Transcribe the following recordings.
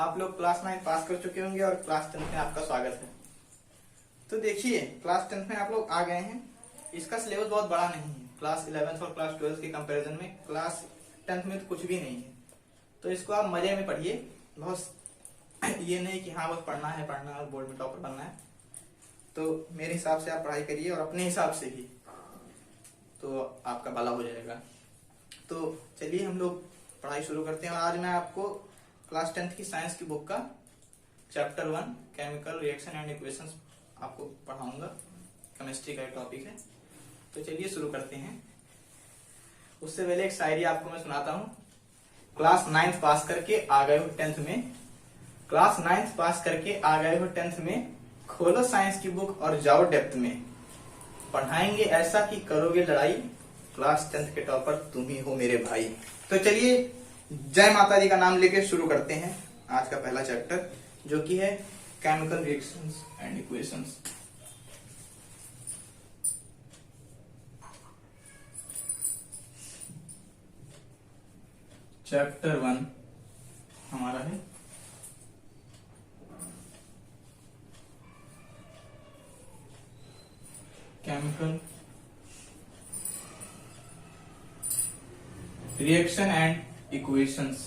आप लोग क्लास 9 पास कर चुके होंगे और क्लास 10 में आपका स्वागत है। तो देखिए, क्लास 10 में आप लोग आ गए हैं। इसका सिलेबस बहुत बड़ा नहीं है। क्लास 11 और क्लास 12 के कंपैरिजन में क्लास 10 में तो कुछ भी नहीं है। तो इसको आप मजे में पढ़िए, बहुत ये नहीं कि हाँ बस पढ़ना है और बोर्ड में टॉपर बनना है। तो मेरे हिसाब से आप पढ़ाई करिए और अपने हिसाब से ही, तो आपका भला हो जाएगा। तो चलिए हम लोग पढ़ाई शुरू करते हैं। और आज मैं आपको क्लास 10 की साइंस की बुक का chapter 1 chemical reaction and equations आपको पढ़ाऊंगा। केमिस्ट्री का टॉपिक है। तो चलिए शुरू करते हैं। उससे पहले एक शायरी आपको मैं सुनाता हूँ। क्लास 9 पास करके आ गए हो 10th में, क्लास 9 पास करके आ गए हो 10th में, खोलो साइंस की बुक और जाओ डेप्थ में, पढ़ाएंगे ऐसा कि करोगे लड़ाई, क्लास 10th के टॉपर तुम ही हो मेरे भाई। तो चलिए जय माता दी का नाम लेके शुरू करते हैं आज का पहला चैप्टर, जो कि है chemical reactions and equations. Chapter 1 हमारा है केमिकल रिएक्शन एंड इक्वेशंस।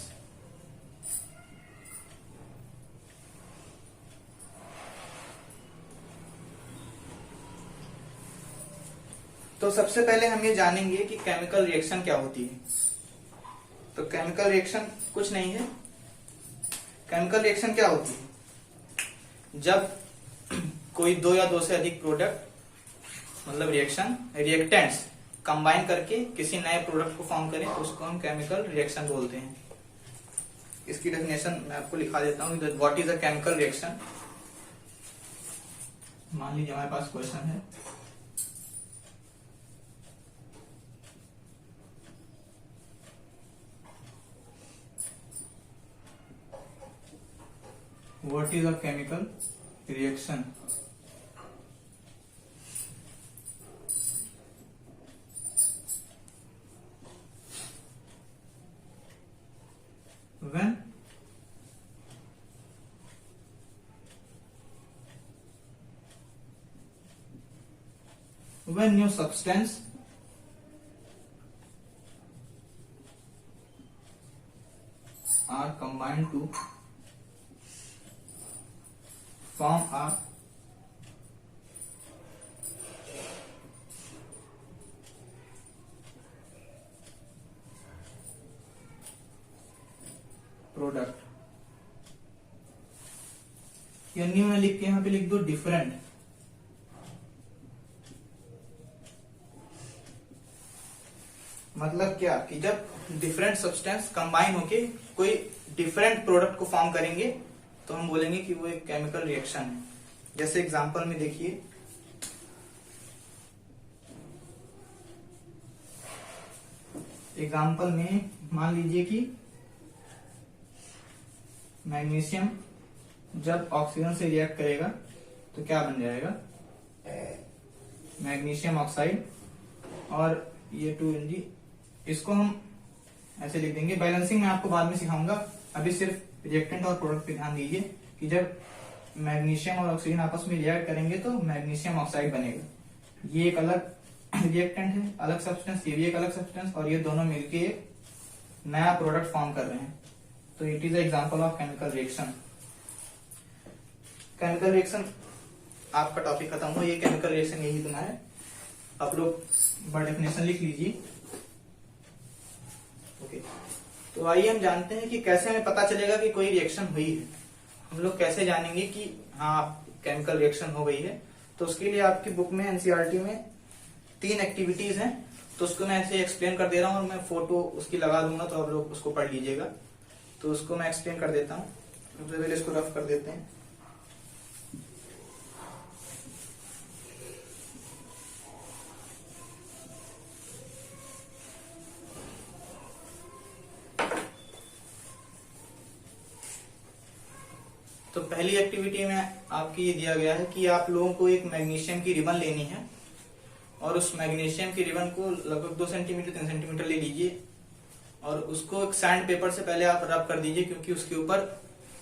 तो सबसे पहले हम ये जानेंगे कि केमिकल रिएक्शन क्या होती है। तो केमिकल रिएक्शन कुछ नहीं है। केमिकल रिएक्शन क्या होती है? जब कोई दो या दो से अधिक प्रोडक्ट मतलब रिएक्टेंट्स कंबाइन करके किसी नए प्रोडक्ट को फॉर्म करें तो उसको हम केमिकल रिएक्शन बोलते हैं। इसकी डेफिनेशन मैं आपको लिखा देता हूँ। What is a chemical reaction. मान लीजिए हमारे पास क्वेश्चन है, what is a chemical reaction? When new substance are combined to form a product, या न्यू में लिख के यहां पे लिख दो डिफरेंट। मतलब क्या कि जब डिफरेंट सब्सटेंस कंबाइन होके कोई डिफरेंट प्रोडक्ट को फॉर्म करेंगे तो हम बोलेंगे कि वो एक केमिकल रिएक्शन है। जैसे एग्जांपल में देखिए, एग्जांपल में मान लीजिए कि मैग्नीशियम जब ऑक्सीजन से रिएक्ट करेगा तो क्या बन जाएगा? Magnesium oxide. और ये 2Mg, इसको हम ऐसे लिख देंगे। बैलेंसिंग मैं आपको बाद में सिखाऊंगा। अभी सिर्फ रिएक्टेंट और प्रोडक्ट पे ध्यान दीजिए कि जब मैग्नीशियम और ऑक्सीजन आपस में रिएक्ट करेंगे तो मैग्नीशियम ऑक्साइड बनेगा। ये एक अलग रिएक्टेंट है, अलग सब्सटेंस, ये भी एक अलग सब्सटेंस, और ये दोनों मिलके एक नया प्रोडक्ट फॉर्म कर रहे हैं। तो it is example of chemical reaction. Chemical reaction आपका टॉपिक खत्म हो। ये केमिकल रिएक्शन यही बना है। आप लोग बड़ा डेफिनेशन लिख लीजिए। ओके, तो आइए हम जानते हैं कि कैसे हमें पता चलेगा कि कोई रिएक्शन हुई है। हम लोग कैसे जानेंगे कि हाँ केमिकल रिएक्शन हो गई है। तो उसके लिए आपकी बुक में एनसीईआरटी में 3 एक्टिविटीज हैं। तो उसको मैं ऐसे एक्सप्लेन कर दे रहा हूँ और मैं फोटो उसकी लगा दूंगा, तो आप लोग उसको पढ़ लीजिएगा। तो उसको मैं एक्सप्लेन कर देता हूँ। सबसे पहले इसको रफ कर देते हैं। तो पहली एक्टिविटी में आपकी ये दिया गया है कि आप लोगों को एक मैग्नीशियम की रिबन लेनी है और उस मैग्नीशियम की रिबन को लगभग 2 सेंटीमीटर 3 सेंटीमीटर ले लीजिए और उसको एक सैंड पेपर से पहले आप रब कर दीजिए, क्योंकि उसके ऊपर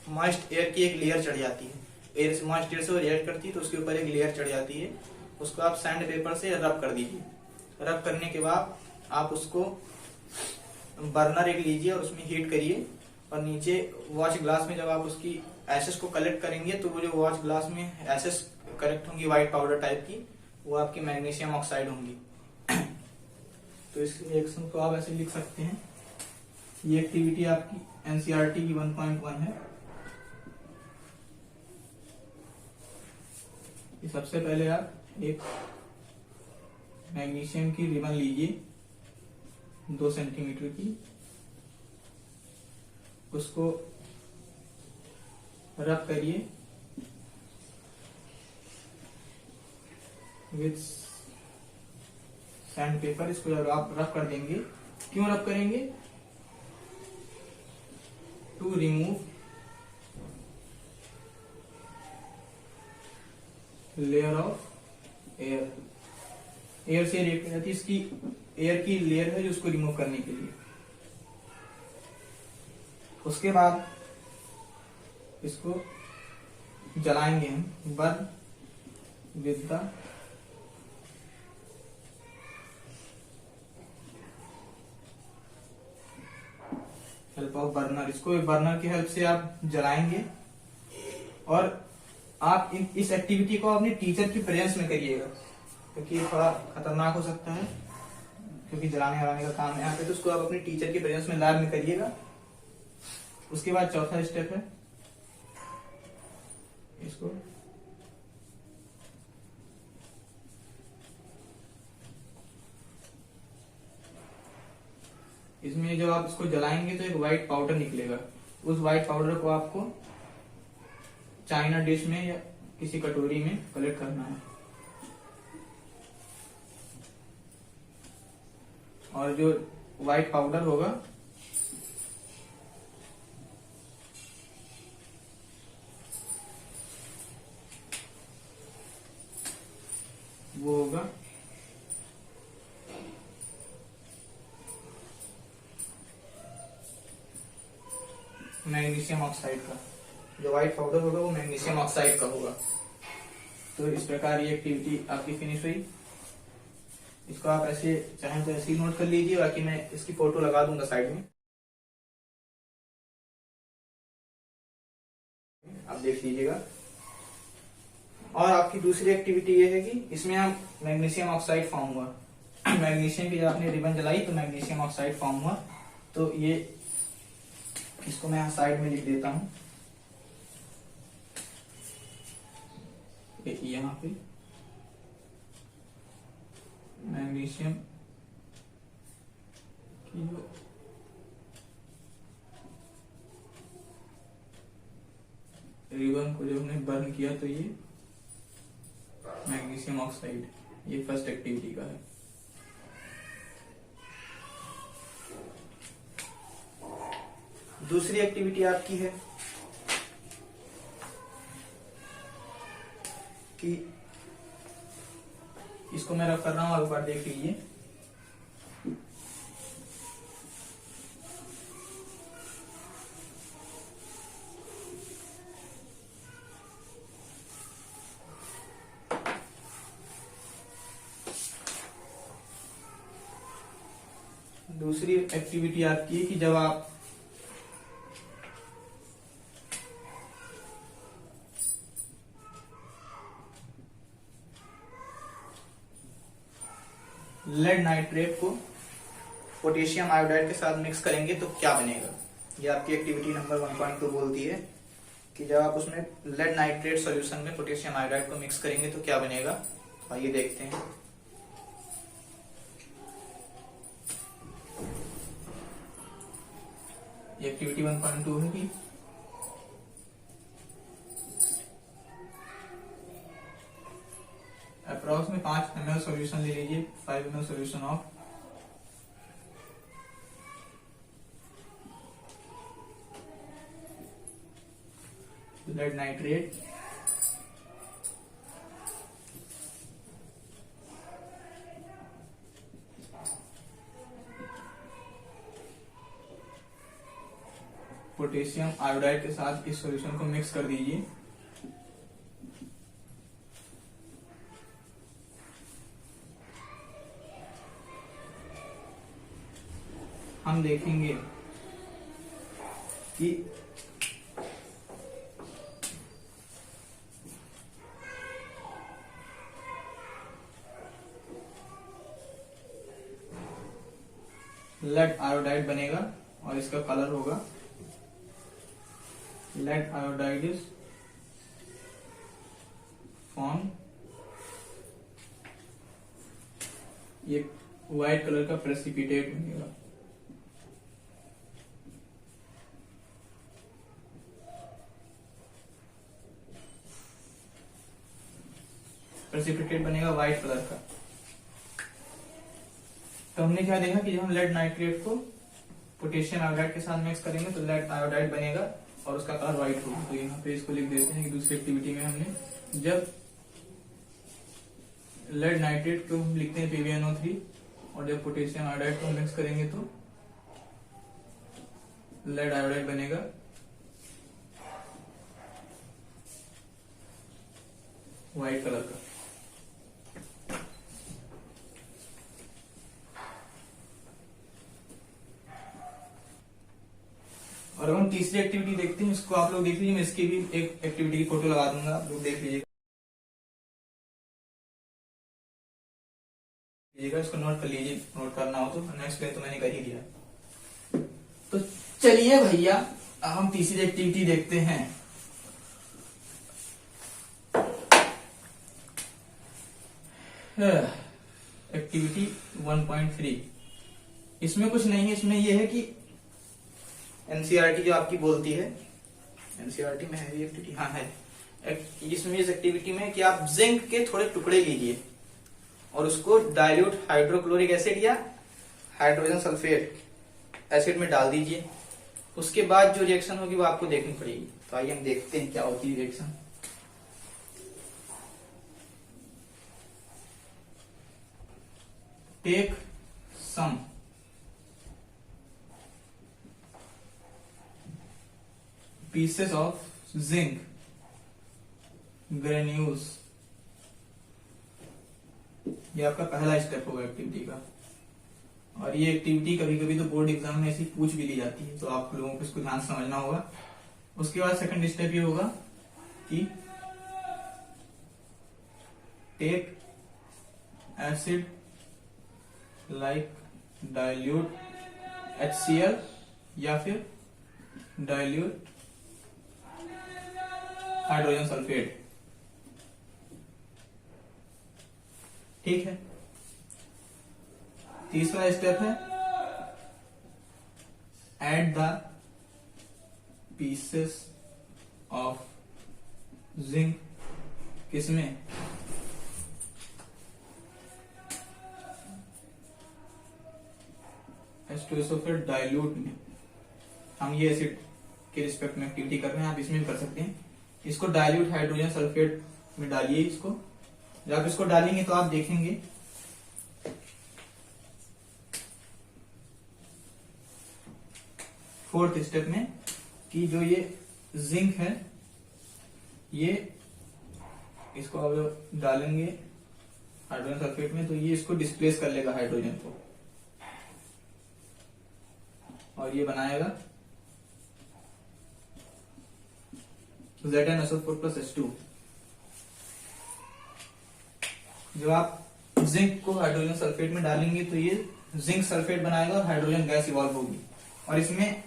मॉइस्ट एयर की एक लेयर चढ़ जाती है, एयर से मॉइस्ट एयर से वो रिएक्ट करती है तो उसके ऊपर एक लेयर चढ़ जाती है। उसको आप सैंड पेपर से रब कर दीजिए। रब करने के बाद आप उसको बर्नर एक लीजिए और उसमें हीट करिए, और नीचे वॉच ग्लास में जब आप उसकी एसेस को कलेक्ट करेंगे तो वो जो वॉच ग्लास में एसेस कलेक्ट होंगी व्हाइट पाउडर टाइप की, वो आपकी मैग्नीशियम ऑक्साइड होंगी। तो इस रिएक्शन को आप ऐसे लिख सकते हैं। ये एक्टिविटी आपकी एनसीईआरटी की 1.1 है। सबसे पहले आप एक मैग्नीशियम की रिबन लीजिए 2 सेंटीमीटर की, उसको रब करिए विथ सैंड पेपर। इसको जब आप रब कर देंगे, क्यों रब करेंगे? To remove layer of air. Air से रिएक्ट हो जाती है, इसकी एयर की लेयर है जो उसको रिमूव करने के लिए। उसके बाद इसको जलाएंगे हम, burn with the help of burner. इसको बर्नर की हेल्प से आप जलाएंगे, और आप इस एक्टिविटी को अपने टीचर की प्रेजेंस में करिएगा, क्योंकि ये थोड़ा खतरनाक हो सकता है, क्योंकि जलाने वलाने का काम है यहाँ पे। तो उसको आप अपने टीचर की प्रेजेंस में लैब में करिएगा। उसके बाद चौथा स्टेप है, इसको इसमें जब आप इसको जलाएंगे तो एक व्हाइट पाउडर निकलेगा। उस व्हाइट पाउडर को आपको चाइना डिश में या किसी कटोरी में कलेक्ट करना है, और जो व्हाइट पाउडर होगा वो होगा मैग्नीशियम ऑक्साइड का। जो व्हाइट पाउडर होगा वो मैग्नीशियम ऑक्साइड का होगा। तो इस प्रकार ये एक्टिविटी आपकी फिनिश हुई। इसको आप ऐसे चाहें तो ऐसे ही नोट कर लीजिए, बाकी मैं इसकी फोटो लगा दूंगा साइड में, आप देख लीजिएगा। और आपकी दूसरी एक्टिविटी ये है कि इसमें आप मैग्नीशियम ऑक्साइड फॉर्म हुआ। मैग्नीशियम की जब आपने रिबन जलाई तो मैग्नीशियम ऑक्साइड फॉर्म हुआ। तो ये इसको मैं यहाँ साइड में लिख देता हूं, यहाँ पे मैग्नीशियम की जो रिबन को जब हमने बर्न किया तो ये मैग्नीशियम ऑक्साइड, ये फर्स्ट एक्टिविटी का है। दूसरी एक्टिविटी आपकी है कि इसको मैं रख कर रहा हूं, आप एक बार देख लीजिए। दूसरी एक्टिविटी आपकी है कि जब आप लेड नाइट्रेट को पोटेशियम आयोडाइड के साथ मिक्स करेंगे तो क्या बनेगा। ये आपकी एक्टिविटी नंबर 1.2 बोलती है कि जब आप उसमें लेड नाइट्रेट सॉल्यूशन में पोटेशियम आयोडाइड को मिक्स करेंगे तो क्या बनेगा। आइए देखते हैं। ये एक्टिविटी 1.2 है कि अप्रॉक्स में 5 ml सॉल्यूशन ले लीजिए, 5 ml solution of lead nitrate, potassium iodide के साथ इस सॉल्यूशन को मिक्स कर दीजिए। हम देखेंगे कि लेड आयोडाइड बनेगा और इसका कलर होगा लेड आयोडाइड इज फॉर्म, ये व्हाइट कलर का प्रेसिपिटेट बनेगा। प्रेसिपिटेट बनेगा व्हाइट कलर का। तो हमने क्या देखा कि जब हम लेड नाइट्रेट को पोटेशियम आयोडाइड के साथ मिक्स करेंगे तो लेड आयोडाइड बनेगा और उसका कलर व्हाइट होगा। तो यहाँ पे इसको लिख देते हैं कि दूसरी एक्टिविटी में हमने जब लेड नाइट्रेट को हम लिखते हैं PbNO3 और जब पोटेशियम आयोडाइड को मिक्स करेंगे तो लेड आयोडाइड बनेगा व्हाइट कलर का। और हम तीसरी एक्टिविटी देखते हैं, इसको आप लोग देख लीजिए, मैं इसकी भी एक एक्टिविटी की फोटो लगा दूंगा, आप लोग देख लीजिएगा, इसको नोट कर लीजिए, नोट करना हो तो। नेक्स्ट पे तो मैंने कर ही दिया। तो चलिए भैया अब हम तीसरी एक्टिविटी देखते हैं। एक्टिविटी 1.3, इसमें कुछ नहीं है, इसमें यह है कि एनसीईआरटी जो आपकी बोलती है, एनसीईआरटी में है ये एक्टिविटी, हाँ है। इसमें इस एक्टिविटी में कि आप जिंक के थोड़े टुकड़े लीजिए और उसको डाइल्यूट हाइड्रोक्लोरिक एसिड या हाइड्रोजन सल्फेट एसिड में डाल दीजिए। उसके बाद जो रिएक्शन होगी वो आपको देखनी पड़ेगी। तो आइए हम देखते हैं क्या होती है reaction. Take some pieces of zinc granules, ये आपका पहला स्टेप होगा एक्टिविटी का। और ये एक्टिविटी कभी कभी तो बोर्ड एग्जाम में ऐसी पूछ भी ली जाती है, तो आप लोगों को इसको ध्यान समझना होगा। उसके बाद सेकंड स्टेप ये होगा कि take acid like dilute HCl या फिर डाइल्यूट हाइड्रोजन सल्फेट। ठीक है। तीसरा स्टेप है add the pieces of zinc, किसमें? H2SO4 डाइल्यूट में। हम ये एसिड के रिस्पेक्ट में एक्टिविटी कर रहे हैं, आप इसमें भी कर सकते हैं। इसको डाइल्यूट हाइड्रोजन सल्फेट में डालिए इसको। जब आप इसको डालेंगे तो आप देखेंगे फोर्थ स्टेप में कि जो ये जिंक है, ये इसको अब डालेंगे हाइड्रोजन सल्फेट में तो ये इसको डिस्प्लेस कर लेगा हाइड्रोजन को और ये बनाएगा ZnSO4+H2। जब आप जिंक को हाइड्रोजन सल्फेट में डालेंगे तो ये जिंक सल्फेट बनाएगा और हाइड्रोजन गैस इवॉल्व होगी और इसमें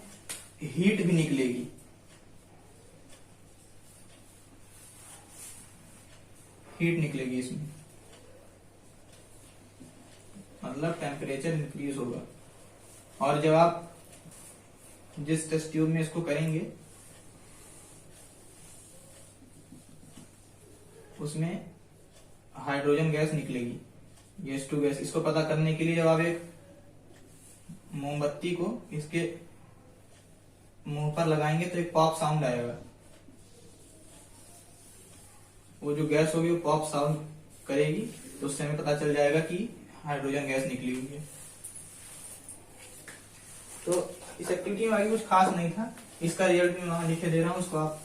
हीट भी निकलेगी। हीट निकलेगी इसमें, मतलब टेम्परेचर इंक्रीज होगा। और जब आप जिस टेस्ट ट्यूब में इसको करेंगे उसमें हाइड्रोजन गैस निकलेगी, ये H2 गैस। इसको पता करने के लिए जब आप एक मोमबत्ती को इसके मुंह पर लगाएंगे तो एक पॉप साउंड आएगा। वो जो गैस होगी वो पॉप साउंड करेगी तो उससे हमें पता चल जाएगा कि हाइड्रोजन गैस निकली हुई है। तो इस एक्टिविटी में आगे कुछ खास नहीं था, इसका रिजल्ट मैं वहां लिखे दे रहा हूं, उसको आप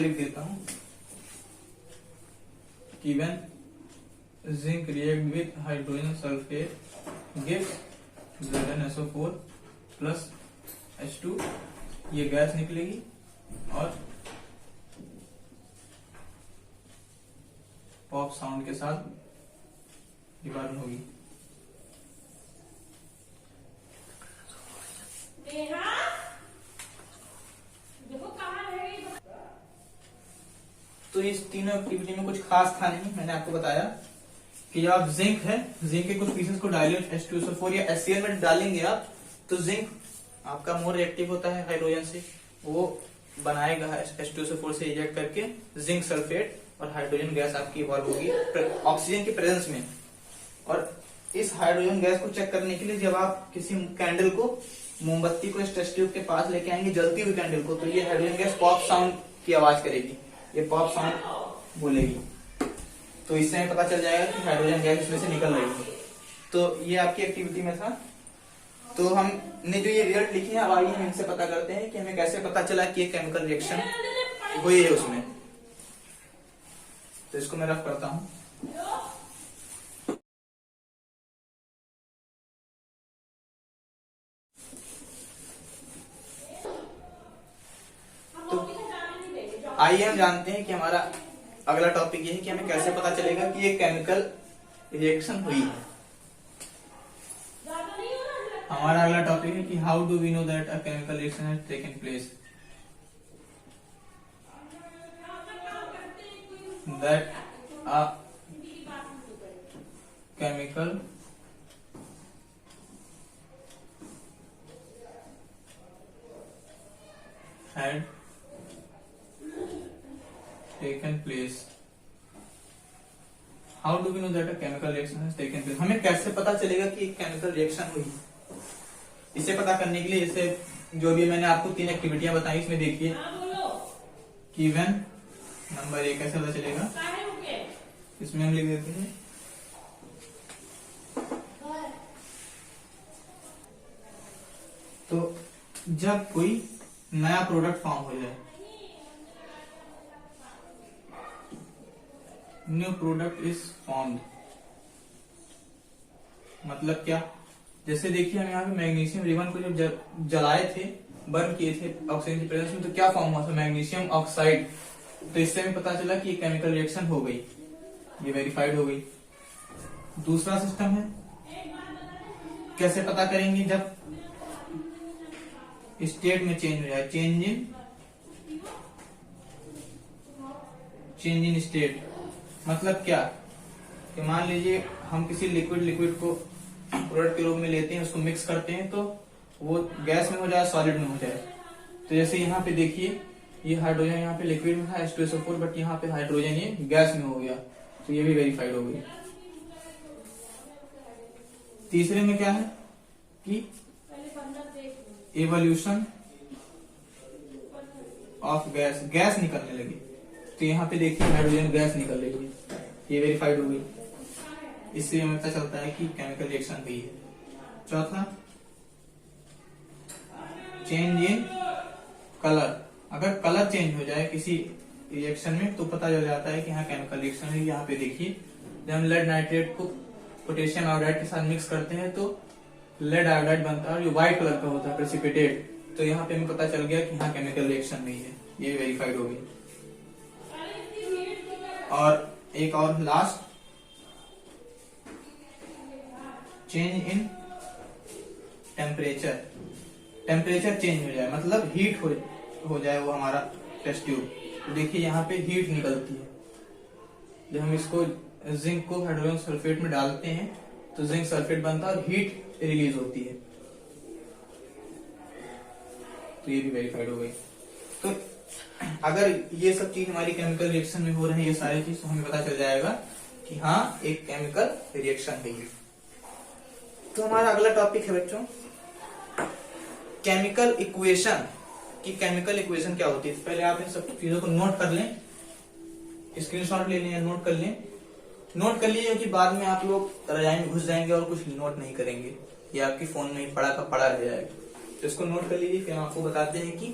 लिख देता हूं कि when zinc react with hydrogen sulphate gives ZnSO4 plus H2, ये गैस निकलेगी और पॉप साउंड के साथ डिवार्न होगी। तो इस तीनों एक्टिविटी में कुछ खास था नहीं, मैंने आपको बताया कि जब आप जिंक है, जिंक के कुछ पीसेस को डायल्यूट H2SO4 या HCl में डालेंगे आप, तो जिंक आपका मोर रिएक्टिव होता है हाइड्रोजन से, वो बनाएगा H2SO4 से रिएक्ट करके जिंक सल्फेट और हाइड्रोजन गैस आपकी इवॉल्व होगी ऑक्सीजन की प्रेजेंस में। और इस हाइड्रोजन गैस को चेक करने के लिए जब आप किसी कैंडल को, मोमबत्ती को इस टेस्ट ट्यूब के पास लेके आएंगे, जलती हुई कैंडल को, तो ये हाइड्रोजन गैस पॉप साउंड की आवाज करेगी, ये पॉप साउंड बोलेगी। तो इससे हमें पता चल जाएगा कि हाइड्रोजन गैस इसमें से निकल रही है। तो ये आपकी एक्टिविटी में था। तो हमने जो ये रिजल्ट लिखे हैं, अब आइए हम इनसे पता करते हैं कि हमें कैसे पता चला कि ये केमिकल रिएक्शन हुई है उसमें। तो इसको मैं रफ करता हूं। तो आइए हम जानते हैं कि हमारा अगला टॉपिक ये है कि हमें कैसे पता चलेगा कि ये केमिकल रिएक्शन हुई है। हमारा अगला टॉपिक है कि how do we know that a chemical reaction has taken place. That a chemical had taken place. How do we know that a chemical reaction has taken place? हमें कैसे पता चलेगा कि एक केमिकल रिएक्शन हुई? इसे पता करने के लिए जैसे जो भी मैंने आपको 3 एक्टिविटियां बताई, इसमें देखिए कि व्हेन नंबर 1 कैसे पता चलेगा, इसमें हम लिख देते हैं तो जब कोई नया प्रोडक्ट फॉर्म हो जाए, न्यू प्रोडक्ट इज फॉर्म्ड, मतलब क्या, जैसे देखिए हम यहाँ पे मैग्नीशियम रिबन को जब जलाए थे, बर्न किए थे ऑक्सीजन की प्रेजेंस में, तो क्या फॉर्म हुआ था, मैग्नीशियम ऑक्साइड। तो इससे हमें पता चला कि केमिकल रिएक्शन हो गई, ये वेरीफाइड हो गई। दूसरा सिस्टम है, कैसे पता करेंगे, जब स्टेट में चेंज हो जाए, चेंज इन स्टेट, मतलब क्या कि मान लीजिए हम किसी लिक्विड को प्रोडक्ट के रूप में लेते हैं, उसको मिक्स करते हैं, तो वो गैस में हो जाए, सॉलिड में हो जाए। तो जैसे यहाँ पे देखिए, ये हाइड्रोजन यहाँ पे लिक्विड में था H2SO4, बट यहाँ पे हाइड्रोजन ये गैस में हो गया, तो ये भी वेरीफाइड हो गई। तीसरे में क्या है कि एवोल्यूशन ऑफ गैस, गैस निकलने लगी, तो यहाँ पे देखिए हाइड्रोजन गैस निकल रही है, ये वेरीफाइड हो गई। इससे हमें पता चलता है कि केमिकल रिएक्शन हुई है। चौथा, चेंज इन कलर, अगर कलर चेंज हो जाए किसी रिएक्शन में तो पता चल जाता है कि यहाँ केमिकल रिएक्शन है। यहाँ पे देखिए, जब हम लेड नाइट्रेट को पोटेशियम आयोडाइड के साथ मिक्स करते हैं तो लेड आयोडाइड बनता है, जो व्हाइट कलर का होता है, प्रेसिपिटेट। तो यहाँ पे हमें पता चल गया कि यहाँ केमिकल रिएक्शन नहीं है, ये वेरीफाइड हो गई। और एक और last, change in temperature, temperature change हो जाए, मतलब हीट हो जाए वो हमारा टेस्ट ट्यूब। तो देखिए यहाँ पे हीट निकलती है, जब हम इसको जिंक को हाइड्रोजन सल्फेट में डालते हैं तो जिंक सल्फेट बनता है और हीट रिलीज होती है, तो ये भी वेरीफाइड हो गई। तो अगर ये सब चीज हमारी केमिकल रिएक्शन में हो रहे हैं, ये सारी चीज, तो हमें पता चल जाएगा कि हाँ एक केमिकल रिएक्शन है ये। तो हमारा अगला टॉपिक है बच्चों केमिकल इक्वेशन, कि केमिकल इक्वेशन क्या होती है। तो पहले आप इन सब चीजों को नोट कर लें, स्क्रीनशॉट ले लें या नोट कर लें। नोट कर लीजिए कि बाद में आप लोग रजाई में घुस जाएंगे और कुछ नोट नहीं करेंगे, या आपकी फोन में पड़ा का पड़ा रह जाएगा। तो इसको नोट कर लीजिए, फिर हम आपको बताते हैं कि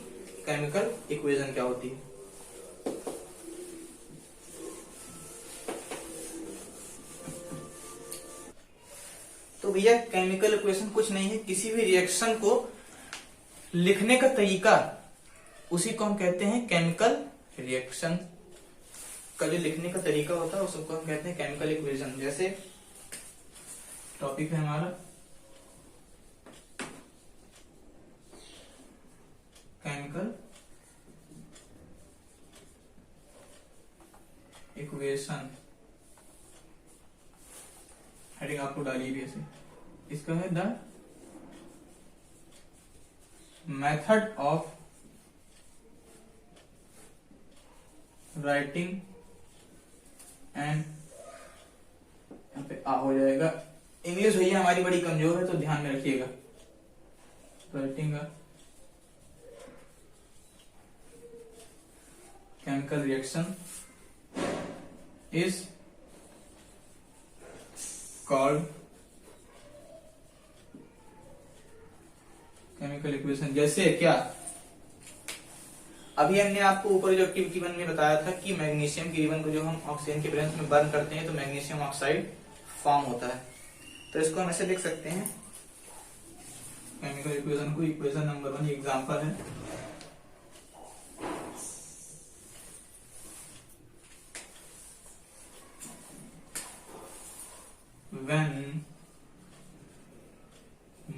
केमिकल इक्वेशन क्या होती है। तो भैया केमिकल इक्वेशन कुछ नहीं है, किसी भी रिएक्शन को लिखने का तरीका, उसी को हम कहते हैं केमिकल रिएक्शन का जो लिखने का तरीका होता है उसको हम कहते हैं केमिकल इक्वेशन। जैसे टॉपिक है हमारा केमिकल इक्वेशन, हेडिंग आपको डाली भी ऐसे, इसका है the method of writing and, यहाँ पे आ हो जाएगा। इंग्लिश भैया हमारी बड़ी कमजोर है तो ध्यान में रखिएगा। Writing chemical reaction is called chemical equation. जैसे क्या, अभी हमने आपको ऊपर जो एक्टिविटी 1 में बताया था कि मैग्नीशियम की रिबन को जो हम ऑक्सीजन के प्रेजेंस में बर्न करते हैं तो मैग्नीशियम ऑक्साइड फॉर्म होता है। तो इसको हम ऐसे लिख सकते हैं केमिकल इक्वेशन को, इक्वेशन नंबर 1 एग्जांपल है, when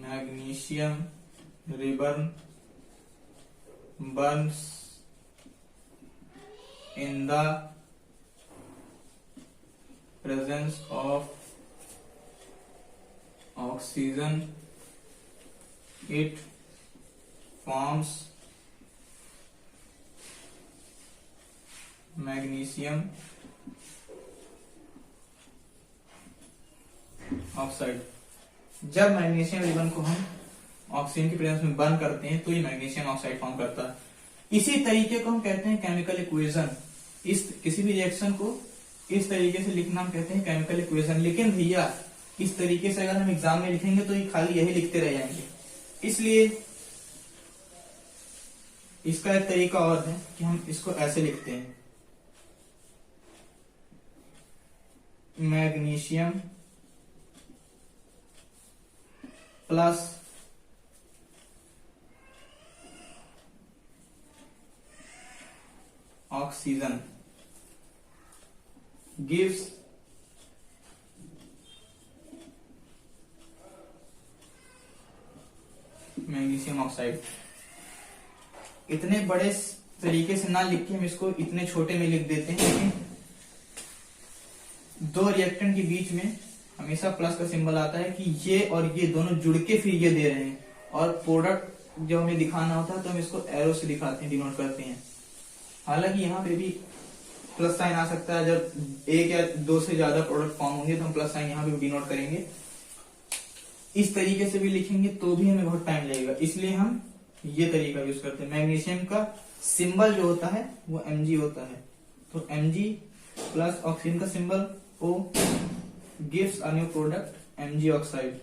magnesium ribbon burns in the presence of oxygen, it forms magnesium oxide. जब मैग्नीशियम रिबन को हम ऑक्सीजन की प्रेजेंस में बर्न करते हैं तो ये मैग्नीशियम ऑक्साइड फॉर्म करता है। इसी तरीके को हम कहते हैं केमिकल इक्वेशन। इस किसी भी रिएक्शन को इस तरीके से लिखना हम कहते हैं केमिकल इक्वेशन। लेकिन भैया इस तरीके से अगर हम एग्जाम में लिखेंगे तो ये खाली यही लिखते रह जाएंगे, इसलिए इसका एक तरीका और है कि हम इसको ऐसे लिखते हैं, magnesium plus oxygen gives magnesium oxide. इतने बड़े तरीके से ना लिख के हम इसको इतने छोटे में लिख देते हैं, लेकिन दो रिएक्टेंट के बीच में हमेशा प्लस का सिंबल आता है कि ये और ये दोनों जुड़ के फिर ये दे रहे हैं, और प्रोडक्ट जब हमें दिखाना होता है तो हम इसको एरो से दिखाते हैं, डिनोट करते हैं। हालांकि यहाँ पे भी प्लस साइन आ सकता है, जब एक या दो से ज्यादा प्रोडक्ट फॉर्म होंगे तो हम प्लस साइन यहाँ पे भी डिनोट करेंगे। इस तरीके से भी लिखेंगे तो भी हमें बहुत टाइम लगेगा, इसलिए हम ये तरीका यूज करते हैं। मैग्नीशियम का सिंबल जो होता है वो Mg होता है, तो Mg प्लस ऑक्सीजन का symbol O gives a new product Mg oxide,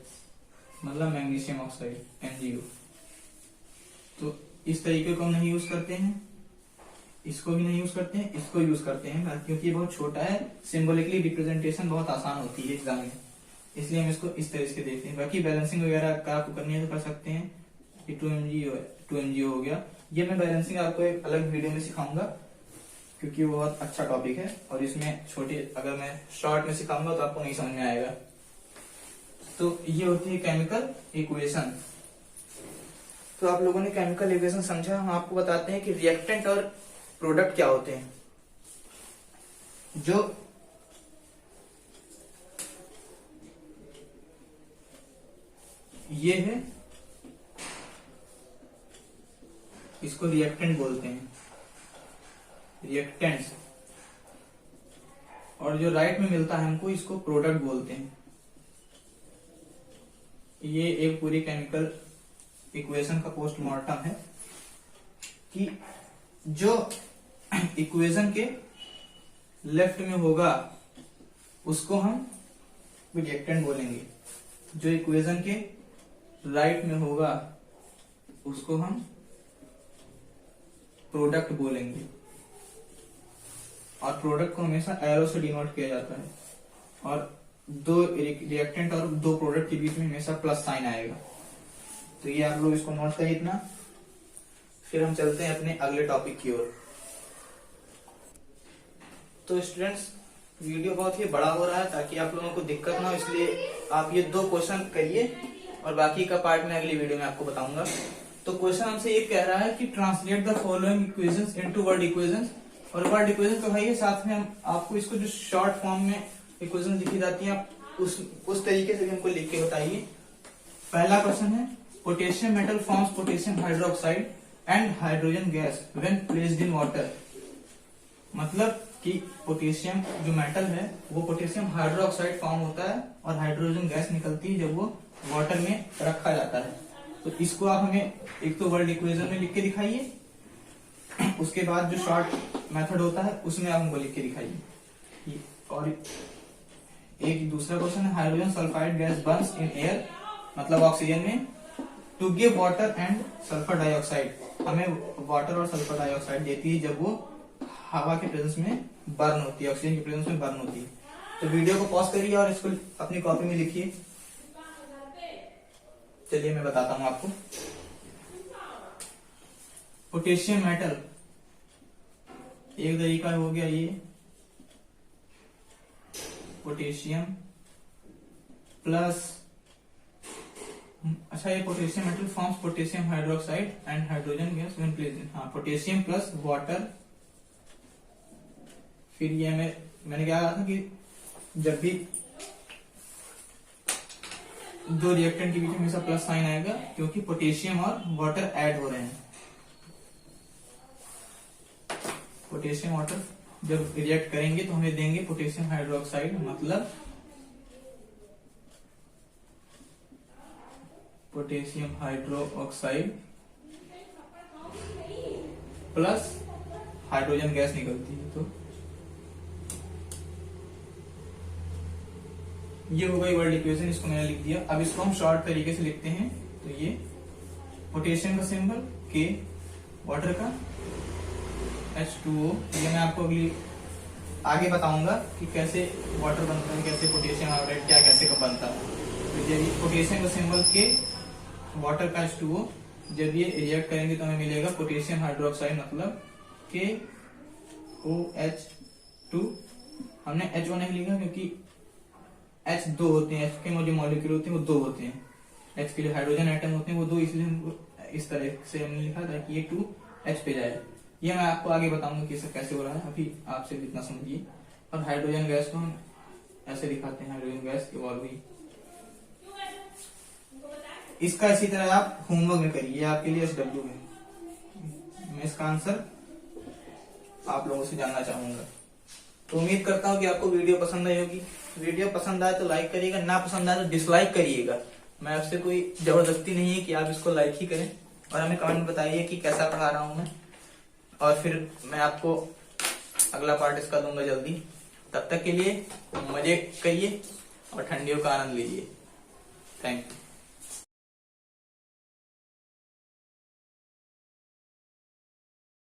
मतलब मैग्नीशियम ऑक्साइड MgO। तो इस तरीके को हम नहीं यूज करते हैं, इसको भी नहीं यूज करते हैं, इसको यूज करते हैं क्योंकि ये बहुत छोटा है, सिंबॉलिकली रिप्रेजेंटेशन बहुत आसान होती है एग्जाम में, इसलिए हम इसको इस तरह से देखते हैं। बाकी बैलेंसिंग वगैरह का आपको करनी है तो कर सकते हैं। ये 2mg हो गया, ये मैं बैलेंसिंग आपको एक अलग वीडियो में सिखाऊंगा क्योंकि वो बहुत अच्छा टॉपिक है, और इसमें छोटी अगर मैं शॉर्ट में सिखाऊंगा तो आपको नहीं समझ में आएगा। तो ये होती है केमिकल इक्वेशन। तो आप लोगों ने केमिकल इक्वेशन समझा। हम आपको बताते हैं कि रिएक्टेंट और प्रोडक्ट क्या होते हैं। जो ये है इसको रिएक्टेंट बोलते हैं, रिएक्टेंट्स, और जो राइट में मिलता है हमको इसको प्रोडक्ट बोलते हैं। ये एक पूरी केमिकल इक्वेशन का पोस्टमार्टम है कि जो इक्वेशन के लेफ्ट में होगा उसको हम रिएक्टेंट बोलेंगे, जो इक्वेशन के राइट में होगा उसको हम प्रोडक्ट बोलेंगे, और प्रोडक्ट को हमेशा एरो से डिनोट किया जाता है, और दो रिएक्टेंट और दो प्रोडक्ट के बीच में हमेशा प्लस साइन आएगा। तो ये आप लोग इसको नोट करिए इतना। फिर हम चलते हैं अपने अगले टॉपिक की ओर। तो स्टूडेंट्स, वीडियो बहुत ही बड़ा हो रहा है ताकि आप लोगों को दिक्कत ना हो, इसलिए आप ये 2 क्वेश्चन करिए और बाकी का पार्ट में अगली वीडियो में आपको बताऊंगा। तो क्वेश्चन हमसे ये कह रहा है कि translate the following equations into word equations, और वर्ड इक्वेशन तो है ही, साथ में हम आपको इसको जो शॉर्ट फॉर्म में इक्वेशन लिखी जाती है आप उस तरीके से भी हमको लिख के बताइए। पहला क्वेश्चन है, potassium metal forms potassium hydroxide and hydrogen gas when placed in water. मतलब कि पोटेशियम जो मेटल है वो पोटेशियम हाइड्रोक्साइड फॉर्म होता है और हाइड्रोजन गैस निकलती है जब वो वाटर में रखा जाता है। तो इसको आप हमें एक तो वर्ड इक्वेशन में लिख के दिखाइए, उसके बाद जो शॉर्ट मेथड होता है उसमें आप हमको लिख के दिखाइए। और एक दूसरा क्वेश्चन है, hydrogen sulphide gas burns in air, मतलब ऑक्सीजन में, to give water and sulphur dioxide, हमें वाटर और सल्फर डाइऑक्साइड देती है जब वो हवा के प्रेजेंस में बर्न होती है, ऑक्सीजन के प्रेजेंस में बर्न होती है। तो वीडियो को पॉज करिए और इसको अपनी कॉपी में लिखिए। चलिए मैं बताता हूं आपको। पोटेशियम मेटल एक तरीका हो गया ये, पोटेशियम प्लस, अच्छा ये potassium metal forms potassium hydroxide and hydrogen gas when placed in, हाँ पोटेशियम प्लस वाटर। फिर ये मैंने क्या कहा था कि जब भी दो रिएक्टेंट के बीच में हमेशा प्लस साइन आएगा क्योंकि पोटेशियम और वाटर ऐड हो रहे हैं। पोटेशियम वाटर जब रिएक्ट करेंगे तो हमें देंगे पोटेशियम हाइड्रोक्साइड, मतलब potassium hydroxide plus hydrogen gas निकलती है। तो ये हो गई वर्ड इक्वेशन, इसको मैंने लिख दिया। अब इसको हम शॉर्ट तरीके से लिखते हैं। तो ये पोटेशियम का सिंबल के, वाटर का H2O। ये मैं आपको अगली आगे बताऊंगा कि कैसे वाटर बनता है, कैसे पोटेशियम हाइड्रोक्साइड क्या कैसे कब बनता है। तो ये पोटेशियम का सिंबल के, वाटर का H2O, जब ये रिएक्ट करेंगे तो हमें मिलेगा पोटेशियम हाइड्रोक्साइड, मतलब KOH2। हमने H1 नहीं लिखा क्योंकि H 2 होते हैं, H के जो मॉलिक्यूल होते हैं वो 2 होते हैं, H के लिए हाइड्रोजन एटम होते हैं वो 2, इसलिए हमको इस तरह से हमने लिखा था कि ये 2H पे जाए। ये मैं आपको आगे बताऊंगा कि सब कैसे हो रहा है, अभी आप सिर्फ इतना समझिए। और हाइड्रोजन गैस को हम ऐसे दिखाते हैं, हाइड्रोजन गैस इवॉल्व हुई। इसका इसी तरह आप होमवर्क में करिए, आपके लिए SW में मैं इसका आंसर आप लोगों से जानना चाहूंगा। तो उम्मीद करता हूँ कि आपको वीडियो पसंद आई होगी। वीडियो पसंद आए तो लाइक करिएगा, ना पसंद आए तो डिसलाइक करिएगा। मैं आपसे कोई जबरदस्ती नहीं है कि आप इसको लाइक ही करें, और हमें कमेंट में बताइए कि कैसा पढ़ा रहा हूं मैं, और फिर मैं आपको अगला पार्ट इसका दूंगा जल्दी। तब तक के लिए मजे करिए और ठंडियों का आनंद लीजिए। Thank you.